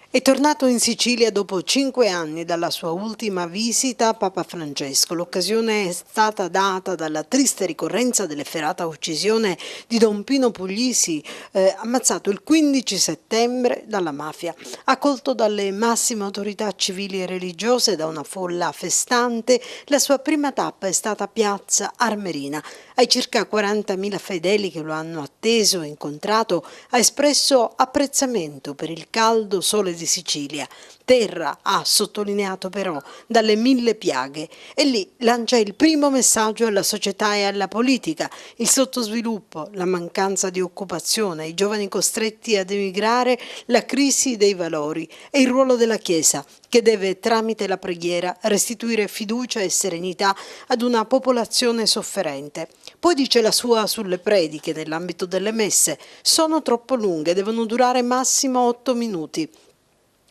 È tornato in Sicilia dopo 5 anni dalla sua ultima visita Papa Francesco. L'occasione è stata data dalla triste ricorrenza dell'efferata uccisione di Don Pino Puglisi, ammazzato il 15 settembre dalla mafia. Accolto dalle massime autorità civili e religiose, da una folla festante, la sua prima tappa è stata Piazza Armerina. Ai circa 40.000 fedeli che lo hanno atteso e incontrato, ha espresso apprezzamento per il caldo sole di Sicilia, terra, ha sottolineato però, dalle 1000 piaghe, e lì lancia il primo messaggio alla società e alla politica: il sottosviluppo, la mancanza di occupazione, i giovani costretti ad emigrare, la crisi dei valori e il ruolo della Chiesa, che deve tramite la preghiera restituire fiducia e serenità ad una popolazione sofferente. Poi dice la sua sulle prediche nell'ambito delle messe: sono troppo lunghe, devono durare massimo 8 minuti.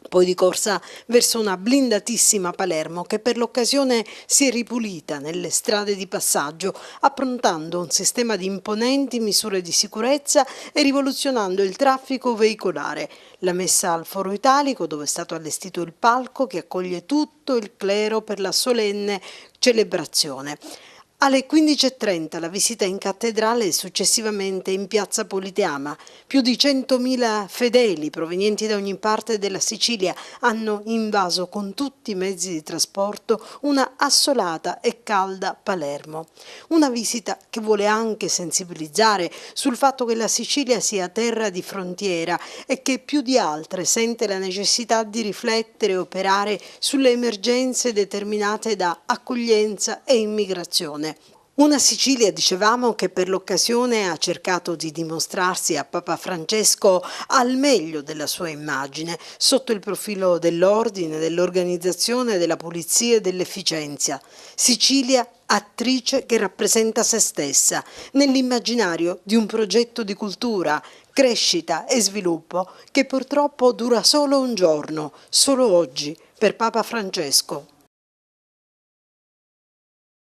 Poi di corsa verso una blindatissima Palermo che per l'occasione si è ripulita nelle strade di passaggio, approntando un sistema di imponenti misure di sicurezza e rivoluzionando il traffico veicolare. La messa al Foro Italico, dove è stato allestito il palco che accoglie tutto il clero per la solenne celebrazione. Alle 15:30 la visita in cattedrale e successivamente in piazza Politeama. Più di 100.000 fedeli provenienti da ogni parte della Sicilia hanno invaso con tutti i mezzi di trasporto una assolata e calda Palermo. Una visita che vuole anche sensibilizzare sul fatto che la Sicilia sia terra di frontiera e che più di altre sente la necessità di riflettere e operare sulle emergenze determinate da accoglienza e immigrazione. Una Sicilia, dicevamo, che per l'occasione ha cercato di dimostrarsi a Papa Francesco al meglio della sua immagine, sotto il profilo dell'ordine, dell'organizzazione, della pulizia e dell'efficienza. Sicilia attrice che rappresenta se stessa, nell'immaginario di un progetto di cultura, crescita e sviluppo che purtroppo dura solo un giorno, solo oggi, per Papa Francesco.